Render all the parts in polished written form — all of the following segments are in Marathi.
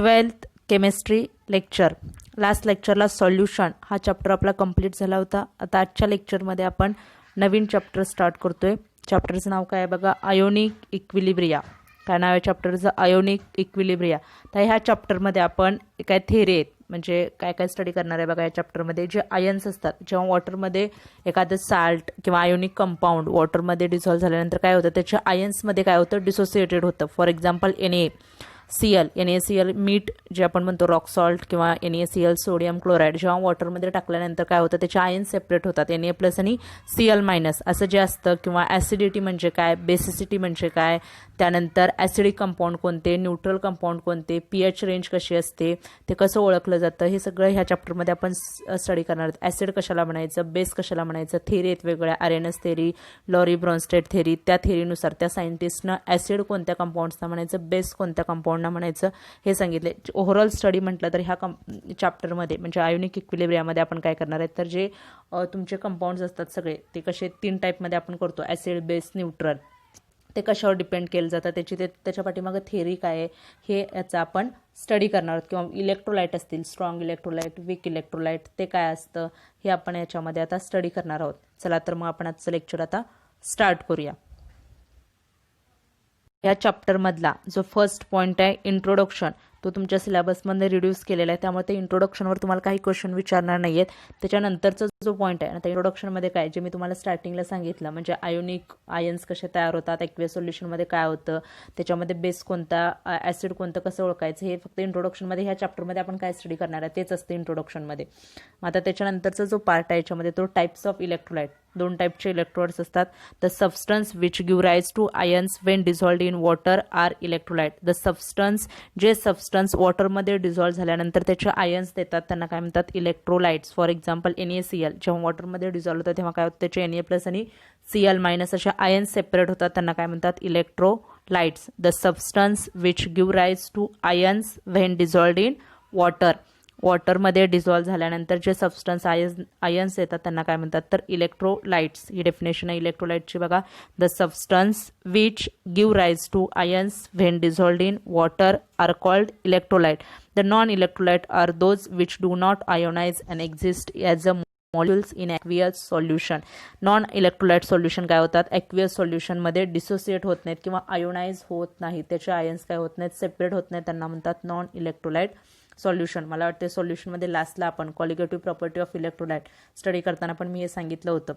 12th chemistry lecture. लास्ट लेक्चरला सॉल्युशन हा चॅप्टर आपला कंप्लीट झाला होता. आता आजच्या लेक्चरमध्ये आपण नवीन चॅप्टर स्टार्ट करतोय. चॅप्टरचं नाव काय आहे बघा, आयोनिक इक्विलिब्रिया. काय नाव आहे चॅप्टरचं? Ionic equilibria. तर ह्या चॅप्टरमध्ये आपण काय थेरी आहेत म्हणजे काय काय स्टडी करणार आहे बघा. या चॅप्टरमध्ये जे आयन्स असतात, जेव्हा वॉटरमध्ये एखादं साल्ट किंवा आयोनिक कंपाऊंड वॉटरमध्ये डिझॉल्व्ह झाल्यानंतर काय होतं, त्याच्या आयन्समध्ये काय होतं, डिसोसिएटेड होतं. फॉर एक्झाम्पल NaCl मीठ जे आपण म्हणतो, रॉक सॉल्ट किंवा NaCl सोडियम क्लोराईड जेव्हा वॉटरमध्ये टाकल्यानंतर काय होतं, त्याचे आयन्स सेपरेट होतात, Na+ आणि Cl- असं जे असतं. किंवा ॲसिडिटी म्हणजे काय, बेसिसिटी म्हणजे काय, त्यानंतर ॲसिडिक कंपाऊंड कोणते, न्यूट्रल कंपाऊंड कोणते, pH रेंज कशी असते, ते कसं ओळखलं जातं, हे सगळं ह्या चॅप्टरमध्ये आपण स्टडी करणार आहोत. ॲसिड कशाला म्हणायचं, बेस कशाला म्हणायचं, थेरी आहेत वेगवेगळ्या, आरेनस थेरी, लॉरी ब्रॉन्स्टेड थेरी. त्या थेरीनुसार त्या सायंटिस्टनं ॲसिड कोणत्या कंपाऊंड्सना म्हणायचं, बेस कोणत्या कंपाऊंडना म्हणायचं, हे सांगितले. ओव्हरऑल स्टडी म्हटलं तर ह्या चॅप्टरमध्ये म्हणजे आयोनिक इक्विलिब्रियामध्ये आपण काय करणार आहे, तर जे तुमचे कंपाऊंड्स असतात सगळे ते कसे 3 टाईपमध्ये आपण करतो, ॲसिड, बेस, न्यूट्रल. ते कशावर डिपेंड केलं जातं, त्याच्या पाठीमागं थेरी काय आहे हे याचा आपण स्टडी करणार आहोत. किंवा इलेक्ट्रोलाइट असतील, स्ट्रॉंग इलेक्ट्रोलाइट, वीक इलेक्ट्रोलाइट, ते काय असतं हे आपण याच्यामध्ये आता स्टडी करणार आहोत. चला तर मग आपण आजचं लेक्चर आता स्टार्ट करूया. या चॅप्टरमधला जो फर्स्ट पॉईंट आहे इंट्रोडक्शन, तो तुमच्या सिलेबसमध्ये रिड्यूस केलेला आहे, त्यामुळे ते इंट्रोडक्शनवर तुम्हाला काही क्वेश्चन विचारणार नाही आहेत. त्याच्यानंतरचा जो पॉईंट आहे आता इंट्रोडक्शनमध्ये काय, जे मी तुम्हाला स्टार्टिंगला सांगितलं म्हणजे आयन्स कसे तयार होतात, ॲक्वियस सोल्युशनमध्ये काय होतं, त्याच्यामध्ये बेस कोणता, ॲसिड कोणतं, कसं ओळखायचं, हे फक्त इंट्रोडक्शनमध्ये ह्या चॅप्टरमध्ये आपण काय स्टडी करणार आहे तेच असतं इंट्रोडक्शनमध्ये. आता त्याच्यानंतरचा जो पार्ट आहे याच्यामध्ये तो टाईप्स ऑफ इलेक्ट्रोलाइट. 2 टाईपचे इलेक्ट्रोड्स असतात. The substance which give rise to ions when dissolved in water are electrolyte. The substance, जे सबस्टन्स वॉटरमध्ये डिझॉल्व्ह झाल्यानंतर त्याचे आयन्स देतात त्यांना काय म्हणतात, इलेक्ट्रोलाइट्स. फॉर एक्झाम्पल NaCl जेव्हा वॉटरमध्ये डिझॉल्व्ह होतं तेव्हा काय होतं, त्याचे Na+ आणि Cl- अशा आयन्स सेपरेट होतात, त्यांना काय म्हणतात, electrolytes. The substance which give rise to ions when dissolved in वॉटरमध्ये डिझॉल्व्ह झाल्यानंतर जे सबस्टन्स आयन्स येतात त्यांना काय म्हणतात, तर इलेक्ट्रोलाइट्स. ही डेफिनेशन आहे इलेक्ट्रोलाइटची बघा. The substance which give rise to ions when dissolved in water are called electrolyte. The non electrolyte are those which do not ionize and exist as a molecules in aqueous solution. Non electrolyte solution काय होतात, ॲक्वियस सोल्युशनमध्ये डिसोसिएट होत नाहीत किंवा आयोनाइज होत नाहीत, त्याचे आयन्स काय होत नाहीत, सेपरेट होत नाहीत, त्यांना म्हणतात नॉन इलेक्ट्रोलाइट सॉल्युशन. मला वाटते सॉल्युशनमध्ये लास्टला आपण colligative property of electrolyte study करताना पण मी हे सांगितलं होतं.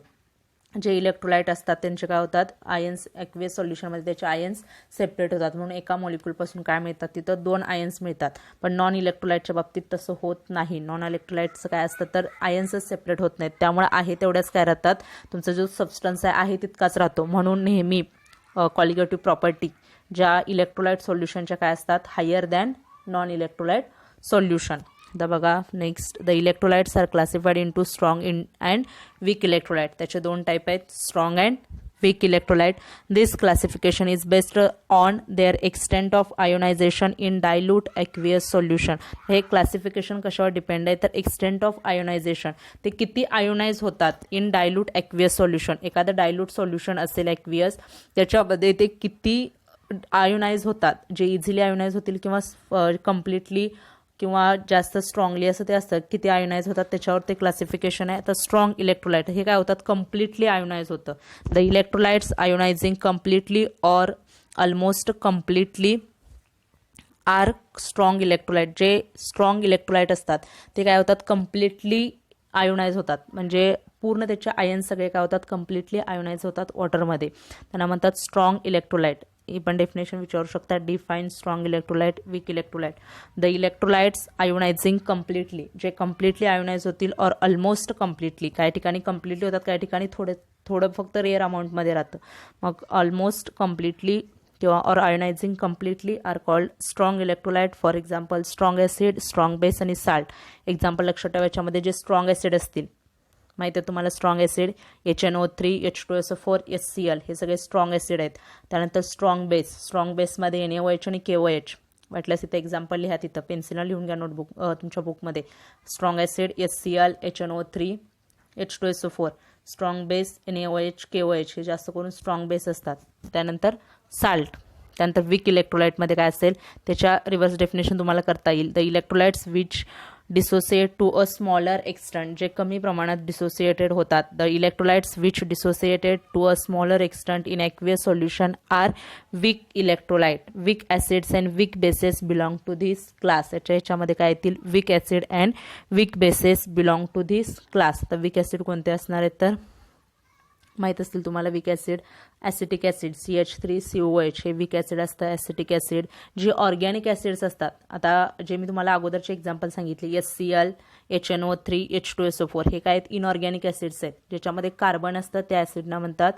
जे इलेक्ट्रोलाइट असतात त्यांचे काय होतात, आयन्स ॲक्वियस सॉल्युशनमध्ये त्याचे आयन्स सेपरेट होतात, म्हणून एका मॉलिक्यूलपासून काय मिळतात, तिथं 2 आयन्स मिळतात. पण नॉन इलेक्ट्रोलाइटच्या बाबतीत तसं होत नाही. नॉन इलेक्ट्रोलाइटचं काय असतं, तर आयन्सच सेपरेट होत नाहीत, त्यामुळे आहे तेवढ्याच काय राहतात, तुमचा जो सबस्टन्स आहे तितकाच राहतो. म्हणून नेहमी कॉलिगेटिव्ह प्रॉपर्टी ज्या इलेक्ट्रोलाइट सोल्युशनच्या काय असतात, higher than non electrolyte solution. The बघा next, the electrolytes are classified into strong and weak electrolyte. त्याचे 2 टाईप आहेत, strong and weak electrolyte. This classification is based on their extent of ionisation in dilute aqueous solution. हे क्लासिफिकेशन कशावर डिपेंड आहे, तर एक्सटेंट ऑफ आयोनायझेशन, ते किती आयोनाइज होतात इन डायल्यूट ॲक्वियस सोल्युशन. एखादं डायल्यूट सोल्युशन असेल ॲक्वियस, त्याच्यामध्ये ते किती आयोनाइज होतात, जे इझिली आयोनाइज होतील किंवा कम्प्लिटली किंवा जास्त स्ट्रॉंगली असं ते असतं, किती आयोनाइज होतात त्याच्यावर ते क्लासिफिकेशन आहे. तर स्ट्रॉंग इलेक्ट्रोलाइट हे काय होतात, कम्प्लिटली आयोनाइज होतं. The electrolytes ionising completely or almost completely are strong electrolyte. जे स्ट्रॉंग इलेक्ट्रोलाइट असतात ते काय होतात, कम्प्लिटली आयोनाइज होतात, म्हणजे पूर्ण त्याचे आयन्स सगळे काय होतात, कम्प्लिटली आयोनाइज होतात वॉटरमध्ये, त्यांना म्हणतात स्ट्रॉंग इलेक्ट्रोलाइट. ही पण डेफिनेशन विचारू शकतात, define strong electrolyte, weak electrolyte. The electrolytes ionising completely, जे कम्प्लिटली आयोनाइज होतील, और ऑलमोस्ट कम्प्लिटली, काही ठिकाणी कम्प्लिटली होतात, काही ठिकाणी थोडं फक्त रेअर अमाऊंटमध्ये राहतं. मग ऑलमोस्ट कम्प्लिटली किंवा or ionising completely are called strong electrolyte. For example strong acid, strong base आणि साल्ट. एक्झाम्पल लक्षात ठेवा, याच्यामध्ये जे स्ट्रॉंग ॲसिड असतील, माहिती आहे तुम्हाला, strong acid HNO3, H2SO4, HCl, हे सगळे स्ट्रॉंग ॲसिड आहेत. त्यानंतर स्ट्रॉंग बेसमध्ये NaOH आणि KOH. वाटल्यास इथं एक्झाम्पल लिहा, तिथं पेन्सिलनं लिहून घ्या नोटबुक तुमच्या बुकमध्ये. Strong acid HCl, HNO3, H2SO4. Strong base NaOH, KOH, हे जास्त करून स्ट्रॉंग बेस असतात. त्यानंतर साल्ट, त्यानंतर वीक इलेक्ट्रोलाइटमध्ये काय असेल त्याच्या रिव्हर्स डेफिनेशन तुम्हाला करता येईल. The electrolytes which dissociate to a smaller extent, जे कमी प्रमाणात डिसोसिएटेड होतात. The electrolytes which dissociated to a smaller extent in aqueous solution are weak electrolyte. Weak acids and weak bases belong to this class. याच्यामध्ये काय येतील weak acid and weak bases belong to this class. तर वीक ॲसिड कोणते असणार आहेत तर माहीत असतील तुम्हाला. Weak acid acetic acid CH3COH हे वीक ॲसिड असतं. ॲसिटिक ॲसिड जे ऑर्गॅनिक ॲसिड्स असतात, आता जे मी तुम्हाला अगोदरचे एक्झाम्पल सांगितले HCl HNO3 H2SO4 हे काय आहेत इनऑर्गॅनिक ॲसिड्स आहेत. ज्याच्यामध्ये कार्बन असतं त्या ॲसिडना म्हणतात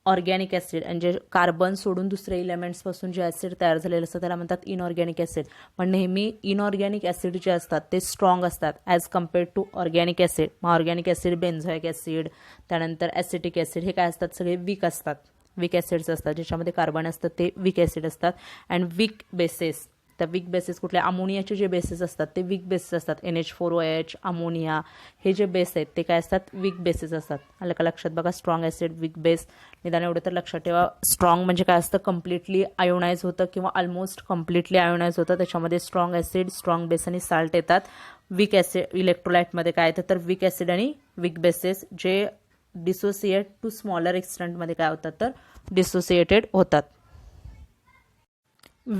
ऑर्गॅनिक ॲसिड. आणि जे कार्बन सोडून दुसऱ्या इलेमेंट्सपासून जे ॲसिड तयार झालेलं असतं त्याला म्हणतात इनऑर्गॅनिक ॲसिड. पण नेहमी इनऑर्गॅनिक ॲसिड जे असतात ते स्ट्रॉंग असतात as compared to organic acid. मग ऑर्गॅनिक ॲसिड बेन्झोइक ॲसिड त्यानंतर ॲसिटिक ॲसिड हे काय असतात सगळे वीक असतात. वीक ॲसिड्स असतात ज्याच्यामध्ये कार्बन असतं ते वीक ॲसिड असतात. अँड वीक बेसेस, त्या वीक बेसेस कुठल्या अमोनियाचे जे बेसेस असतात ते वीक बेसेस असतात. NH4OH अमोनिया हे जे बेस आहेत ते काय असतात वीक बेसेस असतात. आलं का लक्षात बघा. Strong acid weak base. निदान एवढं तर लक्षात ठेवा स्ट्रॉंग म्हणजे काय असतं कम्प्लिटली आयोनाइज होतं किंवा ऑलमोस्ट कम्प्लिटली आयोनाइज होतं. त्याच्यामध्ये स्ट्रॉंग ॲसिड स्ट्रॉंग बेस आणि साल्ट येतात. वीक ॲसिड इलेक्ट्रोलाइटमध्ये काय येतं तर वीक ॲसिड आणि वीक बेसेस जे डिसोसिएट टू स्मॉलर एक्सटंटमध्ये काय होतात तर डिसोसिएटेड होतात.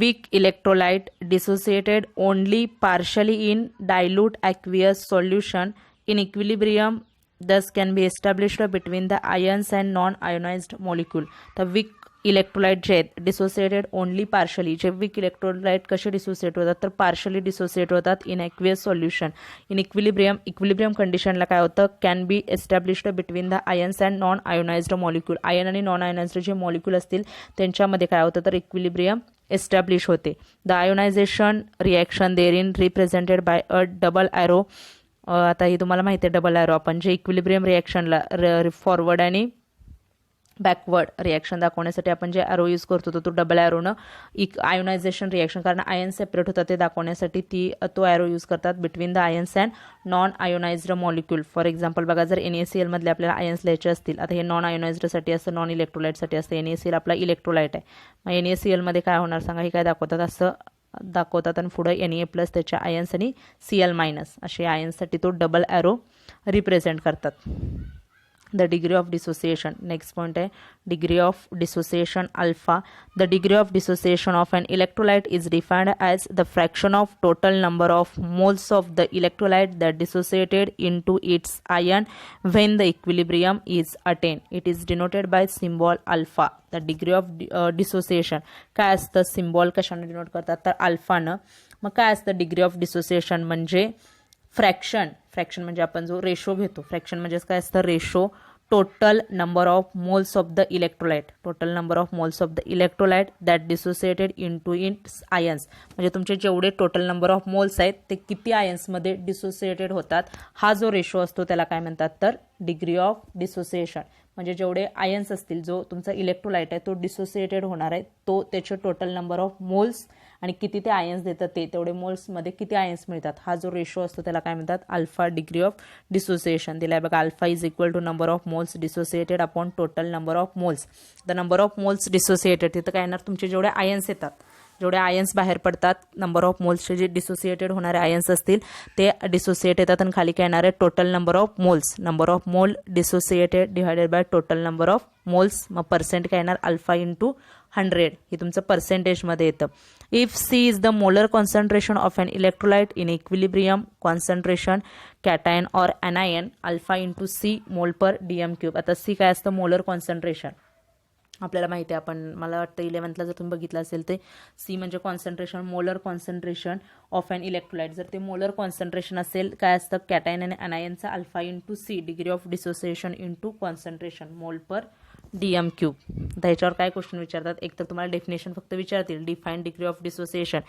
Weak electrolyte dissociated only partially in dilute aqueous solution in equilibrium thus can be established between the ions and non-ionized molecule. The weak electrolyte जे आहेत डिसोसिएटेड ओनली पार्शली. जे वीक इलेक्ट्रोलाइट कसे डिसोसिएट होतात तर पार्शली डिसोसिएट होतात in aqueous solution. In equilibrium कंडिशनला काय होतं can be established between the ions and non ionised molecule. Ion आणि नॉन आयोनाइज्ड जे मॉलिक्यूल असतील त्यांच्यामध्ये काय होतं तर इक्विलिब्रियम एस्टॅब्लिश होते. The ionisation reaction there in represented by a double arrow. आता ही तुम्हाला माहिती आहे डबल ॲरो. आपण जे इक्विलिब्रियम रिॲक्शनला फॉरवर्ड आणि बॅकवर्ड रिॲक्शन दाखवण्यासाठी आपण जे ॲरो यूज करतो तो डबल ॲरोनं आयोनायझेशन रिॲक्शन, कारण आयन सेपरेट होतात ते दाखवण्यासाठी तो ॲरो यूज करतात between the ions and non ionised molecule. For example बघा जर NaCl मधले आपल्याला आयन्स लिहायचे असतील, आता हे नॉन आयोनाइज्डसाठी असतं नॉन इलेक्ट्रोलाइटसाठी असतं. NaCl आपला इलेक्ट्रोलाइट आहे. मग NaCl मध्ये काय होणार सांगा. हे काय दाखवतात असं दाखवतात आणि पुढे Na+ त्याच्या आयन्स आणि Cl- असे आयन्ससाठी तो डबल ॲरो रिप्रेझेंट करतात. The degree of dissociation. Next point है degree of dissociation alpha. The degree of dissociation of an electrolyte is defined as the fraction of total number of moles of the electrolyte that dissociated into its ion when the equilibrium is attained. It is denoted by symbol alpha. The degree of dissociation काय असतं सिम्बॉल कशाने डिनोट करतात तर अल्फानं. मग काय असतं डिग्री ऑफ डिसोसिएशन म्हणजे फ्रॅक्शन म्हणजे आपण जो रेशो घेतो. फ्रॅक्शन म्हणजे काय असतं ratio total number of moles of the electrolyte. Total number of moles of the electrolyte that dissociated into its ions. म्हणजे तुमचे जेवढे टोटल नंबर ऑफ मोल्स आहेत ते किती आयन्समध्ये डिसोसिएटेड होतात हा जो रेशो असतो त्याला काय म्हणतात तर डिग्री ऑफ डिसोसिएशन. म्हणजे जेवढे आयन्स असतील जो तुमचा इलेक्ट्रोलाइट आहे तो डिसोसिएटेड होणार आहे तो त्याचे टोटल नंबर ऑफ मोल्स आणि किती ते आयन्स देतात तेवढे मोल्समध्ये किती आयन्स मिळतात हा जो रेशो असतो त्याला काय म्हणतात अल्फा डिग्री ऑफ डिसोसिएशन. दिलाय बघा alpha is equal to number of moles dissociated upon total number of moles. The number of moles dissociated तिथं काय येणार तुमचे जेवढे आयन्स येतात जेवढे आयन्स बाहेर पडतात नंबर ऑफ मोल्सचे जे डिसोसिएटेड होणारे आयन्स असतील ते डिसोसिएट येतात आणि खाली काय येणार आहे total number of moles. Number of mole dissociated divided by total number of moles. मग पर्सेंट काय येणार अल्फा इंटू 100 हे तुमचं पर्सेंटेजमध्ये येतं. If C is the molar concentration of an electrolyte in equilibrium concentration cation or anion alpha into C mole per DM³. आता C काय असतं मोलर कॉन्सन्ट्रेशन आपल्याला माहिती आहे. आपण मला वाटतं 11th जर तुम्ही बघितलं असेल ते C म्हणजे concentration molar concentration of an electrolyte. जर ते मोलर कॉन्सन्ट्रेशन असेल काय असतं कॅटायन आणि ॲनायनचा alpha into C degree of dissociation into concentration mole per DM³. तर ह्याच्यावर काय क्वेश्चन विचारतात एक तर तुम्हाला डेफिनेशन फक्त विचारतील define degree of dissociation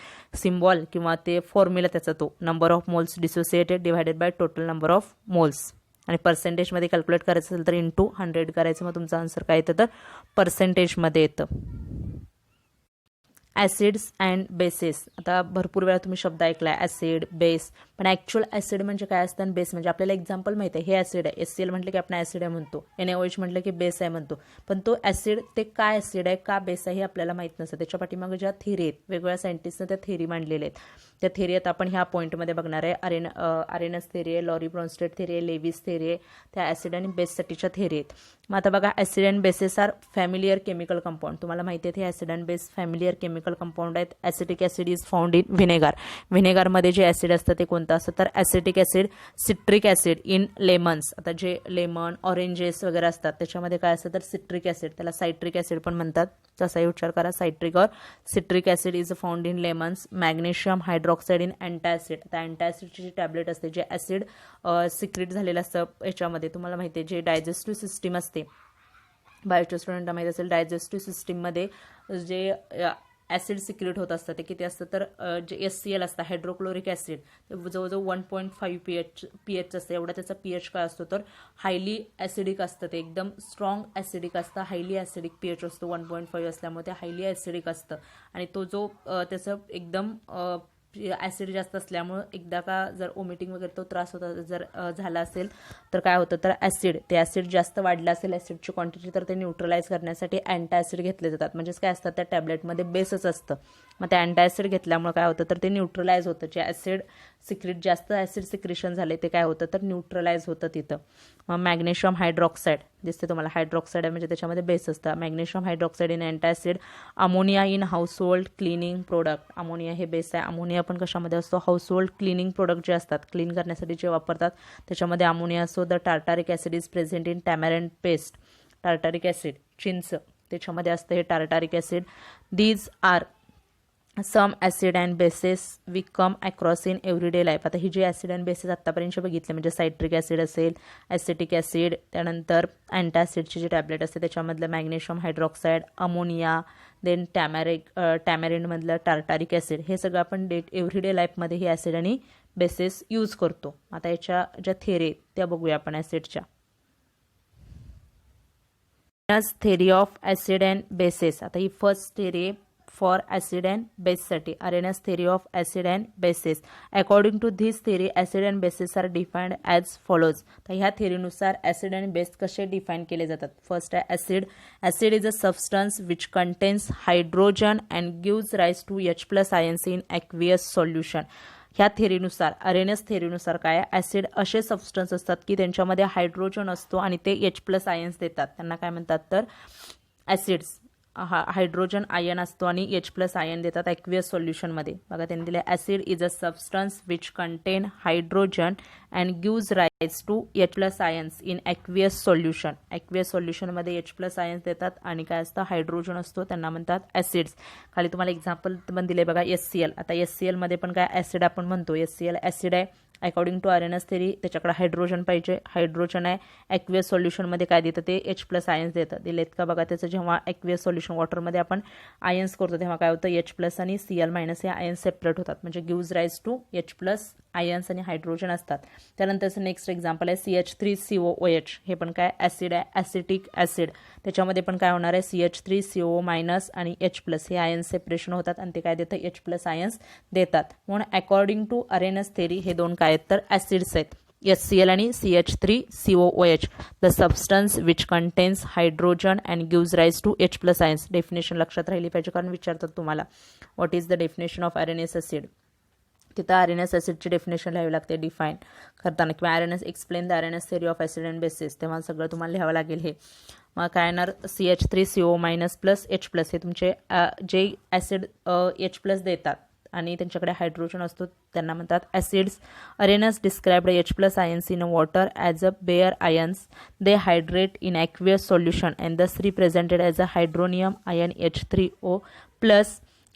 symbol किंवा ते फॉर्म्युला त्याचा तो number of moles dissociated divided by total number of moles आणि पर्सेंटेजमध्ये कॅल्क्युलेट करायचं असेल तर इंटू 100 करायचं. मग तुमचा आन्सर काय येतं तर पर्सेंटेजमध्ये येतं. Acids and bases. आता भरपूर वेळा तुम्ही शब्द ऐकलाय ॲसिड बेस पण ॲक्च्युअल ॲसिड म्हणजे काय असतं आणि बेस म्हणजे आपल्याला एक्झाम्पल माहिती आहे, हे ॲसिड आहे, HCl म्हटलं की आपण ॲसिड आहे म्हणतो, NaOH म्हटलं की बेस आहे म्हणतो, पण तो ॲसिड ते काय ॲसिड आहे का बेस आहे हे आपल्याला माहीत नसतं. त्याच्या पाठीमागे ज्या थेरी आहेत, वेगवेगळ्या सायंटिस्टनं त्या थेरी मांडलेल्या आहेत, त्या थेरी आता आपण ह्या पॉईंटमध्ये बघणार आहे. अरेनस थेरी आहे, लॉरी ब्रॉन्स्टेड थेरी आहे, लेविस थेरी आहे, त्या ॲसिड आणि बेससाठीच्या थेरी आहेत. मग आता बघा, acid and bases are familiar chemical compound. तुम्हाला माहिती आहे हे acid and base familiar chemical compound आहेत. Acetic acid is found in vinegar. व्हिनेगारमध्ये जे ॲसिड असतं ते कोणतं असतं तर acetic acid, citric acid in lemons. आता जे लेमन, ऑरेंजेस वगैरे असतात त्याच्यामध्ये काय असतं तर सिट्रिक ॲसिड, त्याला सायट्रिक ॲसिड पण म्हणतात. तसाही उच्चार करा, सायट्रिक और citric acid is found in lemons. Magnesium hydroxide in antacid. आता अँटासिडची जी टॅबलेट असते, जे ॲसिड सिक्रेट झालेलं असतं याच्यामध्ये, तुम्हाला माहिती आहे जे डायजेस्टिव्ह सिस्टीम असते, बायोच्या स्टुडंटला माहिती असेल, डायजेस्टिव्ह सिस्टीममध्ये जे ॲसिड सिक्रेट होत असतं ते किती असतं तर जे HCl असतं, हायड्रोक्लोरिक ॲसिड, जवळजवळ 1.5 pH असतं. एवढा त्याचा pH काय असतो तर हायली ॲसिडिक असतं, ते एकदम स्ट्रॉंग ॲसिडिक असतं. हायली ॲसिडिक pH असतो 1.5 असल्यामुळे ते हायली ॲसिडिक असतं. आणि तो जो त्याचं एकदम ॲसिड जास्त असल्यामुळं एकदा का जर ओमिटिंग वगैरे तो त्रास होता जर झाला असेल तर काय होतं तर ते ॲसिड जास्त वाढलं असेल, ॲसिडची क्वांटिटी, तर ते न्यूट्रलाइज करण्यासाठी अँटासिड घेतले जातात. म्हणजेच काय असतात त्या टॅबलेटमध्ये बेसच असतं. मग ते अँटासिड घेतल्यामुळे काय होतं तर ते न्यूट्रलाइज होतं. जे ॲसिड सिक्रेट जास्त ॲसिड सिक्रेशन झाले ते काय होतं तर न्यूट्रलाइज होतं तिथं. मग मॅग्नेशियम हायड्रॉक्साईड दिसते तुम्हाला, हायड्रॉक्साईड आहे म्हणजे त्याच्यामध्ये बेस असतं. Magnesium hydroxide in antacid. Ammonia in household cleaning product. Ammonia हे बेस आहे. अमोनिया पण कशामध्ये असतो, हाऊसहोल्ड क्लिनिंग प्रोडक्ट जे असतात, क्लीन करण्यासाठी जे वापरतात त्याच्यामध्ये अमोनिया असतो. The tartaric acid is present in tamarind paste. Tartaric acid, चिंच, त्याच्यामध्ये असतं हे tartaric acid. These are some acid and bases we come across in everyday life. आता ही जी ॲसिड अँड बेसेस आत्तापर्यंत बघितले म्हणजे सायट्रिक ॲसिड असेल, ॲसिटिक ॲसिड, त्यानंतर अँटासिडची जी टॅबलेट असते त्याच्यामधलं मॅग्नेशियम हायड्रॉक्साईड, अमोनिया, देन टॅमॅरिंडमधलं टार्टारिक ॲसिड, हे सगळं आपण एव्हरीडे लाईफमध्ये ही ॲसिड आणि बेसेस यूज करतो. आता याच्या ज्या थेरी त्या बघूया आपण ॲसिडच्या. Theory of acid and bases. आता ही first theory for acid and बेससाठी, Arrhenius theory of acid and bases. According to this theory acid and bases are defined as follows. तर ह्या थेरीनुसार ॲसिड अँड बेस कसे डिफाईन केले जातात. फर्स्ट आहे acid. Acid is a substance which contains hydrogen and gives rise to H+ ions in aqueous solution. ह्या थेरीनुसार, अरेनस थेरीनुसार काय, ॲसिड असे सबस्टन्स असतात की त्यांच्यामध्ये हायड्रोजन असतो आणि ते H+ आयन्स देतात. त्यांना काय म्हणतात तर ॲसिड्स. हायड्रोजन आयन असतो आणि H+ आयन देतात ॲक्वियस सोल्युशनमध्ये. बघा त्यांनी दिले, acid is a substance which contain hydrogen and gives rise to H+ ions in aqueous solution. Aqueous सोल्युशनमध्ये H+ आयन्स देतात आणि काय असतं हायड्रोजन असतो, त्यांना म्हणतात ॲसिड्स. खाली तुम्हाला एक्झाम्पल पण दिले बघा, HCl. आता HCl मध्ये पण काय ॲसिड आपण म्हणतो, HCl ॲसिड आहे. अकॉर्डिंग टू अरेनस थेरी त्याच्याकडे हायड्रोजन पाहिजे, हायड्रोजन आहे. ॲक्वियस सोल्युशनमध्ये काय देतं ते H+ आयन्स देतं. दिलेत का बघा, त्याचं जेव्हा ॲक्वियस सोल्युशन वॉटरमध्ये आपण आयन्स करतो तेव्हा काय होतं H+ आणि Cl- हे आयन्स सेपरेट होतात, म्हणजे gives rise to H+ ions आणि हायड्रोजन असतात. त्यानंतरचं नेक्स्ट एक्झाम्पल आहे CH3COOH. हे पण काय ॲसिड आहे, ॲसिटिक ॲसिड. त्याच्यामध्ये पण काय होणार आहे CH3CO- आणि H+ हे आयन्स सेपरेशन होतात आणि ते काय देतं H+ आयन्स देतात. म्हणून अकॉर्डिंग टू अरेनस थेरी हे दोन काय आहेत तर ॲसिड्स आहेत, HCl आणि CH3COOH. The substance which contains hydrogen and gives rise to H+ ions. Definition लक्षात राहिली पाहिजे कारण विचारतात तुम्हाला what is the definition of Arrhenius acid. तिथं अरेनस ॲसिडची डेफिनेशन लिहावी लागते डिफाईन करताना, किंवा Arrhenius explain the Arrhenius theory of acid and bases, तेव्हा सगळं तुम्हाला लिहावं लागेल. हे मग काय येणार CH3CO- प्लस H+. हे तुमचे जे ॲसिड H+ देतात आणि त्यांच्याकडे हायड्रोजन असतो त्यांना म्हणतात acids. Arrhenius described H+ ions in water as a bare ions. They hydrate in aqueous solution and thus represented as a hydronium ion H3O+.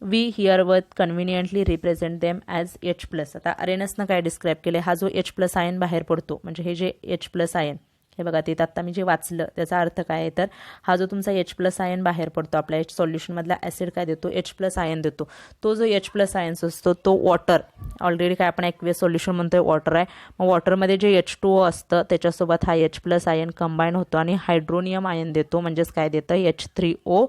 We hereafter conveniently represent them as H+. आता अरेनसनं काय डिस्क्राईब केलं, हा जो H+ आयन बाहेर पडतो म्हणजे हे जे H+ आयन, हे बघा ते आत्ता मी जे वाचलं त्याचा अर्थ काय आहे तर हा जो तुमचा H+ आयन बाहेर पडतो आपल्या सोल्युशनमधला ॲसिड काय देतो H+ आयन देतो. तो जो H+ आयन्स असतो तो वॉटर, ऑलरेडी काय आपण ॲक्वियस सोल्युशन म्हणतोय वॉटर आहे, मग वॉटरमध्ये जे H2O असतं त्याच्यासोबत हा H+ आयन कंबाईन होतो आणि हायड्रोनियम आयन देतो, म्हणजेच काय देतं H3O+.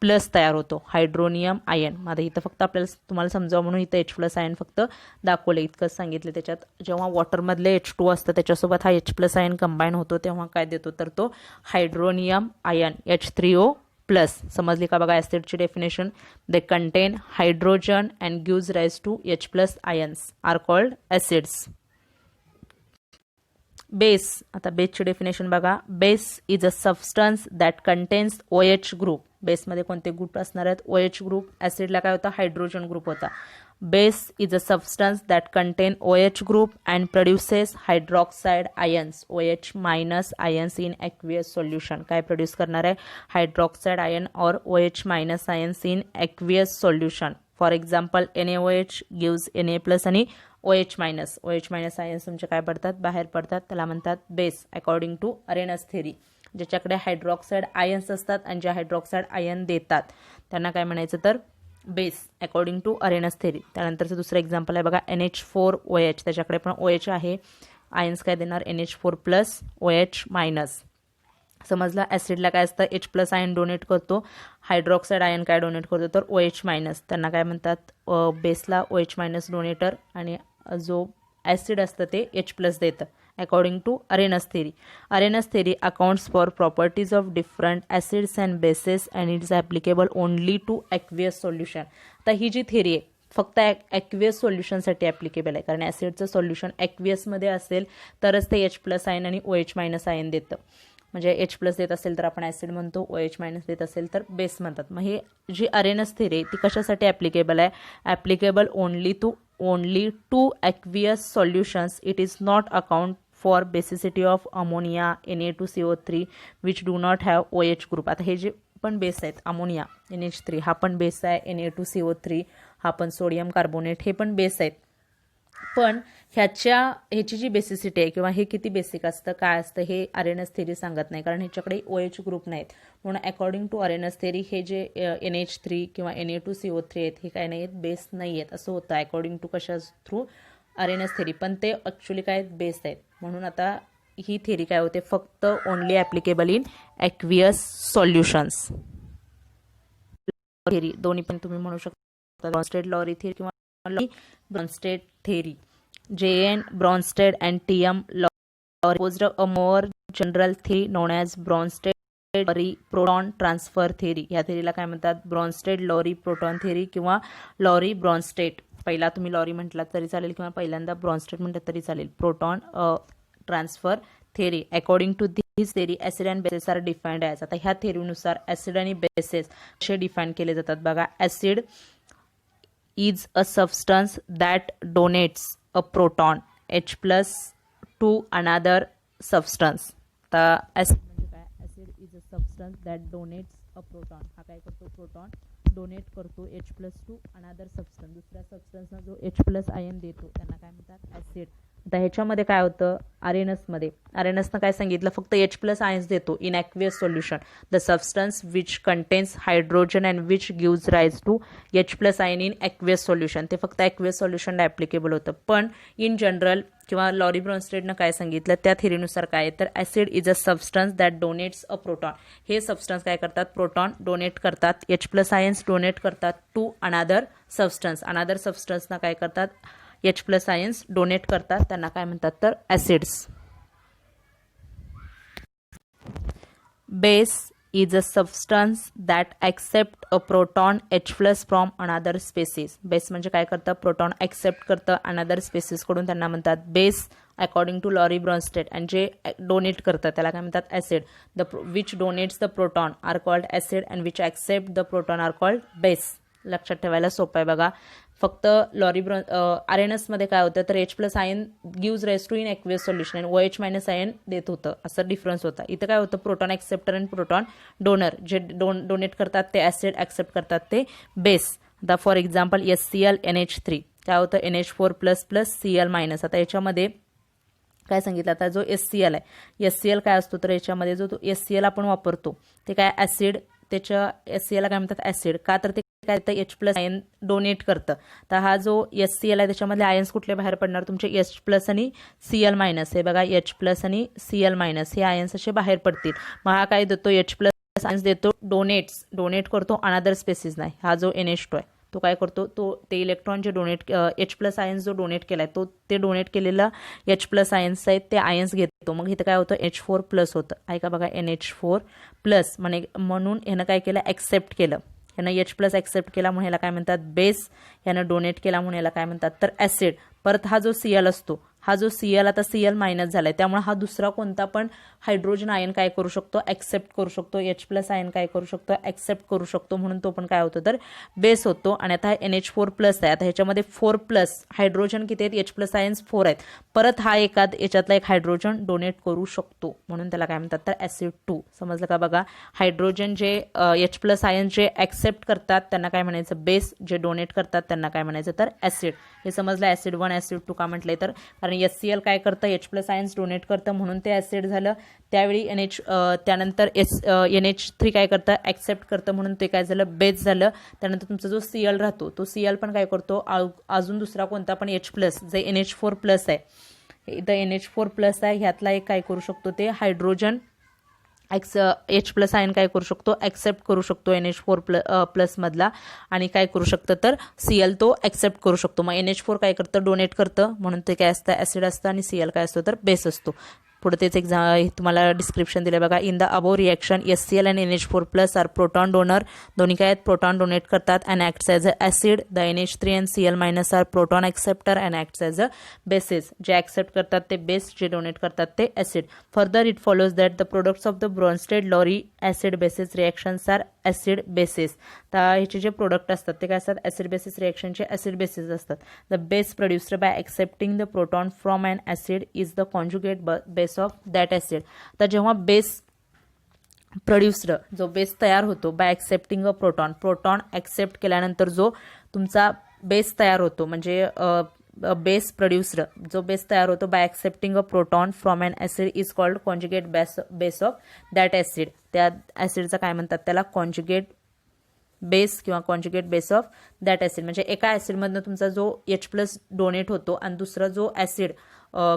प्लस तयार होतो, हायड्रोनियम आयन. मग आता इथं फक्त आपल्याला तुम्हाला समजावं म्हणून इथं H+ आयन फक्त दाखवलं, इतकंच सांगितलं. त्याच्यात जेव्हा वॉटरमधले H2 असतं त्याच्यासोबत हा H+ आयन कंबाईन होतो तेव्हा काय देतो तर तो हायड्रोनियम आयन H3O+. समजली का बघा ॲसिडची definition. They contain hydrogen and gives rise to H+ ions are called acids. Base, आता बेसची डेफिनेशन बघा. Base is a substance that contains OH group. बेसमध्ये कोणते ग्रुप असणार आहेत? OH group. ॲसिडला काय होता? हायड्रोजन ग्रुप होता. Base is a substance that content OH group and produces hydroxide ions OH- ions in aqueous solution. काय प्रोड्यूस करणार आहे? हायड्रॉक्साइड आयन और OH- ions in aqueous solution. For example NaOH gives Na+ आणि OH-. OH- आयन्स तुमचे काय पडतात? बाहेर पडतात. त्याला म्हणतात base according to Arrhenius theory. ज्याच्याकडे हायड्रॉक्साइड आयन्स असतात आणि जे हायड्रॉक्साइड आयन देतात त्यांना काय म्हणायचं तर base according to Arrhenius theory. त्यानंतरचं दुसरं एक्झाम्पल आहे बघा NH4OH. त्याच्याकडे पण OH आहे. आयन्स काय देणार? NH4+ OH-. समजला. ॲसिडला काय असतं? H+ आयन डोनेट करतो. हायड्रॉक्साइड आयन काय डोनेट करतो तर OH-. त्यांना काय म्हणतात? बेसला OH- डोनेटर आणि जो ॲसिड असतं ते H+ देतं according to Arrhenius theory. Arrhenius theory accounts for properties of different acids and bases and it is applicable only to aqueous solution. आता ही जी थेरी आहे फक्त ॲक्वियस सोल्युशनसाठी ॲप्लिकेबल आहे, कारण ॲसिडचं सोल्युशन ॲक्वियसमध्ये असेल तरच ते H+ आयन आणि OH- आयन देतं. म्हणजे H+ देत असेल तर आपण ॲसिड म्हणतो, OH- देत असेल तर बेस म्हणतात. मग हे जी अरेनस थेरी आहे ती कशासाठी ॲप्लिकेबल आहे? Applicable only to aqueous solutions. It is not account for basicity of ammonia Na2CO3 which do not have OH group. आता हे जे पण बेस आहेत, अमोनिया NH3 हा पण बेस आहे, Na2CO3 हा पण सोडियम कार्बोनेट हे पण बेस आहेत. पण ह्याची जी बेसिसिटी आहे किंवा हे किती बेसिक असतं काय असतं हे अरेनस थेरी सांगत नाही, कारण ह्याच्याकडे OH ग्रुप नाहीत. म्हणून अकॉर्डिंग टू अरेनस थेरी हे जे NH3 किंवा Na2CO3 आहेत हे काय नाही आहेत? बेस नाही आहेत असं होतं अकॉर्डिंग टू कशा थ्रू? अरेनस थेरी. पण ते ॲक्च्युली काय बेस आहेत. म्हणून आता ही थेरी काय होते? फक्त only applicable in aqueous solutions. Theory दोन्ही पण तुम्ही म्हणू शकता, ब्रॉन्स्टेड लॉरी थेरी किंवा Brønsted theory. J.N. Bronsted and T.M. Lowry proposed a more general theory known as Bronsted-Lowry proton transfer theory. या थेरीला काय म्हणतात? Bronsted-Lowry proton theory किंवा Lowry-Bronsted. पहिला तुम्ही लॉरी म्हटलात तरी चालेल किंवा पहिल्यांदा ब्रॉन्स्टेड म्हटलं तरी चालेल. Proton transfer theory. According to this theory acid and bases are defined as. आता ह्या थेरीनुसार ॲसिड आणि बेसेस कसे डिफाईन केले जातात बघा. Acid is a substance that donates a proton H+ to another substance. The acid म्हणजे काय? acid is a substance that donates a proton. हा काय करतो? प्रोटॉन डोनेट करतो H+ टू अनदर सबस्टन्स. दुसऱ्या सबस्टन्सना जो H+ आयन देतो त्यांना काय म्हणतात? ॲसिड. आता ह्याच्यामध्ये काय होतं? अरेनसनं काय सांगितलं? फक्त H+ आयन्स देतो in aqueous solution. The substance which contains hydrogen and which gives rise to H+ ion in aqueous solution. ते फक्त ॲक्वियस सोल्युशनला ॲप्लिकेबल होतं. पण इन जनरल किंवा लॉरी ब्रॉन्स्टेडनं काय सांगितलं त्या थेरीनुसार काय तर acid is a substance that donates a proton. हे सबस्टन्स काय करतात? प्रोटॉन डोनेट करतात, H+ आयन्स डोनेट करतात टू अनदर सबस्टन्स. अनदर सबस्टन्सना काय करतात? H+ आयन्स डोनेट करतात. त्यांना काय म्हणतात तर acids. Base is a substance that accept a proton H+ from another species. Base म्हणजे काय करतं? प्रोटॉन ॲक्सेप्ट करतं अनदर स्पेसिसकडून, त्यांना म्हणतात base according to Lowry Bronsted. आणि जे डोनेट करतं त्याला काय म्हणतात? Acid. Which donates the proton are called acid and which accept the proton are called base. लक्षात ठेवायला सोपं आहे बघा. फक्त अरेनसमध्ये काय होतं तर H+ ion gives rise to in aqueous solution आणि OH- आयन देत होतं, असं डिफरन्स होता. इथं काय होतं? प्रोटॉन ॲक्सेप्टर आणि प्रोटॉन डोनर. जे डोनेट करतात ते ॲसिड, ॲक्सेप्ट करतात ते बेस. आता फॉर एक्झाम्पल HCl NH3 काय होतं? NH4++ Cl-. आता याच्यामध्ये काय सांगितलं? आता जो HCl आहे, HCl काय असतो तर याच्यामध्ये जो HCl आपण वापरतो ते काय? ॲसिड. त्याच्या HCl काय म्हणतात? ॲसिड. का तर ते काय तर H+ आयन डोनेट करतं. तर हा जो HCl आहे त्याच्यामधले आयन्स कुठले बाहेर पडणार? तुमचे H+ आणि Cl-. हे बघा H+ आणि Cl- हे आयन्स असे बाहेर पडतील. मग हा काय देतो? H+ आयन्स देतो, डोनेट करतो अनदर स्पेसिस नाही. हा जो NH2 आहे तो काय करतो, तो ते इलेक्ट्रॉन जे डोनेट H+ आयन्स जो डोनेट केलाय तो ते डोनेट केलेला H+ आयन्स आहेत ते आयन्स घेतो. मग इथं काय होतं, H4+ होतं. ऐका बघा, NH4+ म्हणून ह्यानं काय केलं, ॲक्सेप्ट केलं. ह्यानं H+ ॲक्सेप्ट केला म्हणून ह्याला काय म्हणतात, बेस. ह्यानं डोनेट केला म्हणून ह्याला काय म्हणतात तर ॲसिड. परत हा जो Cl असतो, हा जो Cl आता Cl- झालाय, त्यामुळे हा दुसरा कोणता पण हायड्रोजन आयन काय करू शकतो, ॲक्सेप्ट करू शकतो. H+ आयन काय करू शकतो, ॲक्सेप्ट करू शकतो. म्हणून तो पण काय होतो तर बेस होतो. आणि आता NH4+ आहे. आता ह्याच्यामध्ये 4+ हायड्रोजन किती आहेत, H+ आयन्स 4 आहेत. परत हा याच्यातला एक हायड्रोजन डोनेट करू शकतो म्हणून त्याला काय म्हणतात तर ॲसिड 2. समजलं का बघा, हायड्रोजन जे H+ आयन जे ॲक्सेप्ट करतात त्यांना काय म्हणायचं बेस, जे डोनेट करतात त्यांना काय म्हणायचं तर ॲसिड. हे समजलं. ॲसिड 1 ॲसिड 2 का म्हटलंय तर कारण HCl काय करतं, H+ आयन्स डोनेट करतं म्हणून ते ॲसिड झालं. त्यावेळी त्यानंतर NH3 काय करतं, ॲक्सेप्ट करतं म्हणून ते काय झालं, बेस झालं. त्यानंतर तुमचा जो Cl राहतो तो Cl पण काय करतो, अजून दुसरा कोणता पण H+ जे NH4+ आहे, इथं NH4+ आहे, ह्यातला एक काय करू शकतो ते हायड्रोजन H+ आयन काय करू शकतो, ॲक्सेप्ट करू शकतो NH4+ मधला. आणि काय करू शकतं तर Cl तो ॲक्सेप्ट करू शकतो. मग NH4 काय करतं, डोनेट करतं म्हणून ते काय असतं, ॲसिड असतं. आणि Cl काय असतो तर बेस असतो. पुढे तेच तुम्हाला डिस्क्रिप्शन दिलं बघा. In the above reaction HCl आणि NH4+ आर प्रोटॉन डोनर. दोन्ही काय आहेत, प्रोटॉन डोनेट करतात and acts as a acid. The NH3 and Cl- are proton acceptor and acts as a bases. जे ॲक्सेप्ट करतात ते बेस, जे डोनेट करतात ते acid. Further it follows that the products of the Bronsted Lowry acid bases reactions are acid bases. तर ह्याचे जे प्रोडक्ट असतात ते काय असतात, ॲसिड बेसिस रिएक्शनचे ॲसिड बेसिस असतात. The base produced by accepting the proton from an acid is the conjugate base of that acid. तर जेव्हा बेस प्रोड्युस्ड, जो बेस तयार होतो by accepting a proton accept केल्यानंतर जो तुमचा बेस तयार होतो, म्हणजे बेस प्रोड्युस्ड, जो बेस तयार होतो by accepting a proton from an acid is called conjugate base of that acid. त्या ॲसिडचा काय म्हणतात, त्याला कॉन्जुगेट बेस किंवा conjugate base of that acid. म्हणजे एका ॲसिडमधनं तुमचा जो H+ डोनेट होतो आणि दुसरा जो ॲसिड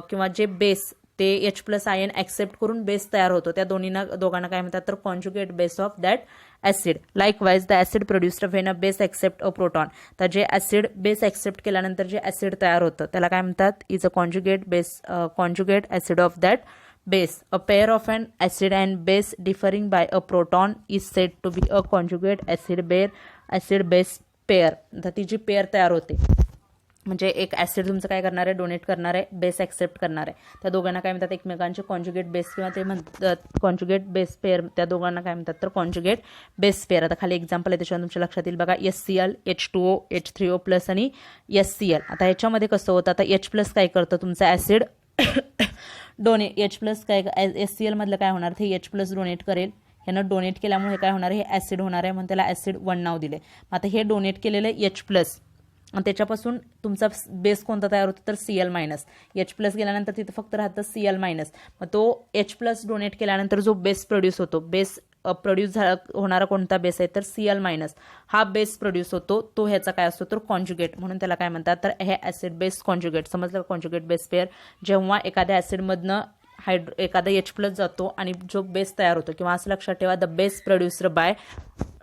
किंवा जे बेस ते H+ आयन ॲक्सेप्ट करून बेस तयार होतो, त्या दोघांना काय म्हणतात तर conjugate base of that acid. Likewise the acid produced when a base accept a proton. तर जे ॲसिड बेस ॲक्सेप्ट केल्यानंतर जे ॲसिड तयार होतं त्याला काय म्हणतात, is a conjugate acid of that base. A pair of an acid and base differing by a proton is said to be a conjugate acid base pair. तर ती जी पेअर तयार होते, म्हणजे एक ॲसिड तुमचं काय करणार आहे, डोनेट करणार आहे, बेस ॲक्सेप्ट करणार आहे, त्या दोघांना काय म्हणतात एकमेकांचे कॉन्जुगेट बेस किंवा ते म्हणतात कॉन्जुगेट बेस पेअर. त्या दोघांना काय म्हणतात तर कॉन्जुगेट बेस पेअर. आता खाली एक्झाम्पल आहे त्याच्यावर तुमच्या लक्षात येईल बघा. HCl H2O H3O+ आणि HCl. आता ह्याच्यामध्ये कसं होतं, आता H+ काय करतं तुमचं ॲसिड H+ काय HCl मधलं काय होणार, ते H+ डोनेट करेल. ह्यानं डोनेट केल्यामुळे काय होणार आहे, हे ॲसिड होणार आहे म्हणून त्याला ॲसिड 1 नाव दिले. आता हे डोनेट केलेलं H+ आणि त्याच्यापासून तुमचा बेस कोणता तयार होतो तर Cl-. H+ गेल्यानंतर तिथं फक्त राहतं Cl-. मग तो H+ डोनेट केल्यानंतर जो बेस प्रोड्यूस होतो, बेस प्रोड्यूस होणारा कोणता बेस आहे तर Cl-. हा बेस प्रोड्यूस होतो, तो ह्याचा काय असतो तर कॉन्जुगेट, म्हणून त्याला काय म्हणतात तर हे ॲसिड बेस कॉन्जुगेट. समजलं का, कॉन्जुगेट बेस पेअर. जेव्हा एखाद्या ॲसिडमधनं एखादा H+ जातो आणि जो बेस तयार होतो, किंवा असं लक्षात ठेवा, the base produced bye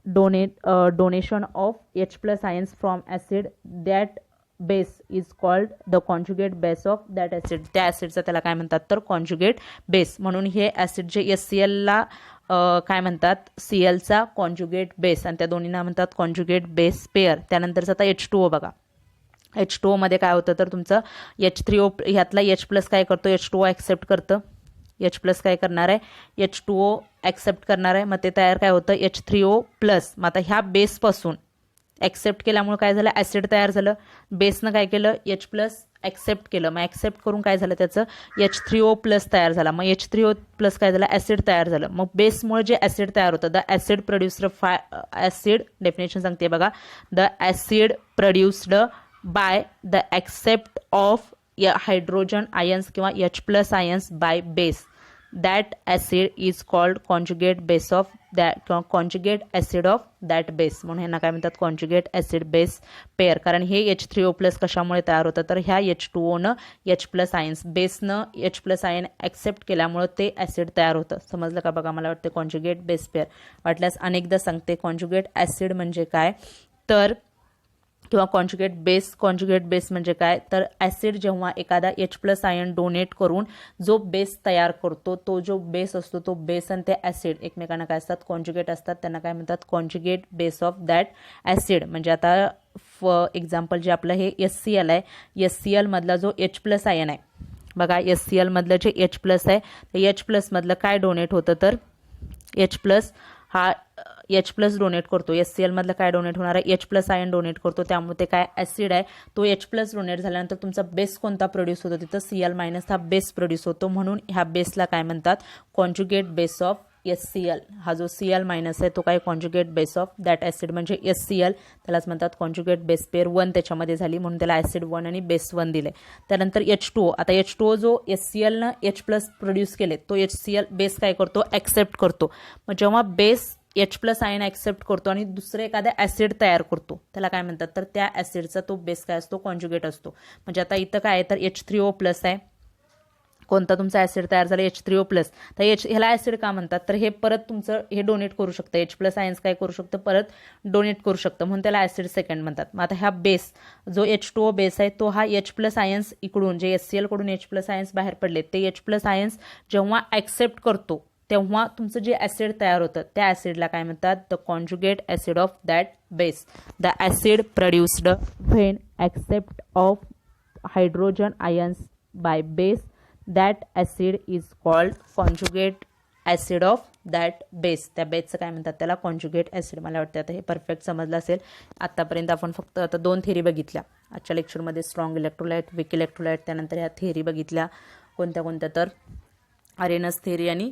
donation of H+ ions from acid, that base is called the conjugate base of that acid. त्या ॲसिडचा त्याला काय म्हणतात तर कॉन्जुगेट बेस. म्हणून हे ॲसिड जे HCl काय म्हणतात, Clचा कॉन्जुगेट बेस, आणि त्या दोन्हींना म्हणतात कॉन्जुगेट बेस पेअर. त्यानंतरचं आता H2O बघा. H2O मध्ये काय होतं तर तुमचं H3O, ह्यातला H+ काय करतो, H2O ॲक्सेप्ट करतं. H+ काय करणार आहे, H2O ॲक्सेप्ट करणार आहे. मग ते तयार काय होतं H3O+. मग आता ह्या बेसपासून ॲक्सेप्ट केल्यामुळे काय झालं, ॲसिड तयार झालं. बेसनं काय केलं, H+ ॲक्सेप्ट केलं. मग ॲक्सेप्ट करून काय झालं त्याचं H3O+ तयार झाला. मग H3O+ काय झालं, ॲसिड तयार झालं. मग बेसमुळे जे ॲसिड तयार होतं, the acid produced acid, definition सांगते बघा, the acid produced by the accept of hydrogen ions किंवा H+ ions by base. That acid is called conjugate base of that किंवा conjugate acid of that base, म्हणून ह्यांना काय म्हणतात कॉन्जुगेट ॲसिड बेस पेअर. कारण हे H3O+ कशामुळे तयार होतं तर ह्या H2Oनं H+ आयन्स बेसनं H+ आयन ॲक्सेप्ट केल्यामुळं ते ॲसिड तयार होतं. समजलं का बघा, मला वाटतं कॉन्जुगेट बेस पेअर. वाटल्यास अनेकदा सांगते कॉन्जुगेट ॲसिड म्हणजे काय तर किंवा कॉन्जुगेट बेस म्हणजे काय तर ॲसिड जेव्हा एखादा H+ आयन डोनेट करून जो बेस तयार करतो, तो जो बेस असतो तो बेस आणि ते ॲसिड एकमेकांना काय असतात कॉन्जुगेट असतात, त्यांना काय म्हणतात conjugate base of that acid. म्हणजे आता एक्झाम्पल जे आपलं हे HCl आहे, HCl मधला जो H+ आयन आहे बघा, HCl मधलं जे H+ आहे ते H+ मधलं काय डोनेट होतं तर H+ हा H+ डोनेट करतो. HCl मधलं काय डोनेट होणार आहे H+ आयन डोनेट करतो, त्यामुळे ते काय ॲसिड आहे तो H+ डोनेट झाल्यानंतर तुमचा बेस कोणता प्रोड्यूस होतो तिथं Cl- हा बेस प्रोड्यूस होतो, म्हणून ह्या बेसला काय म्हणतात कॉन्जुगेट बेस ऑफ HCl. हा जो Cl- आहे तो काय conjugate base of that acid म्हणजे HCl, त्यालाच म्हणतात कॉन्जुगेट बेस पेअर 1 त्याच्यामध्ये झाली, म्हणून त्याला ॲसिड 1 आणि बेस 1 दिले. त्यानंतर H2O, आता H2O जो HClनं H+ प्रोड्यूस केले तो HCl बेस काय करतो ॲक्सेप्ट करतो. मग जेव्हा बेस H+ आयन ॲक्सेप्ट करतो आणि दुसरं एखादा ॲसिड तयार करतो त्याला काय म्हणतात तर त्या ॲसिडचा तो बेस काय असतो कॉन्जुगेट असतो. म्हणजे आता इथं काय आहे तर H3O+ आहे, कोणता तुमचा ॲसिड तयार झाला H3O+, तर ह्याला ॲसिड का म्हणतात तर हे परत तुमचं हे डोनेट करू शकतं H+ आयन्स काय करू शकतं परत डोनेट करू शकतं, म्हणून त्याला ॲसिड सेकंड म्हणतात. मग आता ह्या बेस जो H2O बेस आहे तो हा H+ आयन्स इकडून जे HCl कडून H+ आयन्स बाहेर पडले ते H+ आयन्स जेव्हा ॲक्सेप्ट करतो तेव्हा तुमचं जे ॲसिड तयार होतं त्या ॲसिडला काय म्हणतात the conjugate acid of that base. The acid produced when accept of hydrogen ions by base that acid is called conjugate acid of that base. त्या बेसचं काय म्हणतात त्याला कॉन्जुगेट ॲसिड. मला वाटतं आता हे परफेक्ट समजलं असेल. आत्तापर्यंत आपण फक्त आता 2 थेरी बघितल्या आजच्या लेक्चरमध्ये, स्ट्रॉंग इलेक्ट्रोलाइट, वीक इलेक्ट्रोलाइट. त्यानंतर ह्या थेरी बघितल्या कोणत्या तर अरेनस थेरी आणि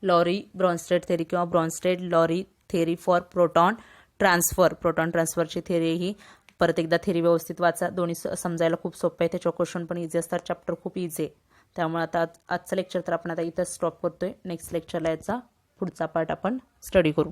लॉरी ब्रॉन्स्टेड थेरी किंवा Bronsted Lowry theory for proton ट्रान्सफरची थेरी. ही परत एकदा थेरी व्यवस्थित वाचा, दोन्ही समजायला खूप सोपं आहे, त्याच्यावर क्वेश्चन पण इझी असतात, चॅप्टर खूप इझी आहे. त्यामुळे आता आजचं लेक्चर तर आपण आता इथंच स्टॉप करतोय. नेक्स्ट लेक्चरला याचा पुढचा पार्ट आपण स्टडी करू.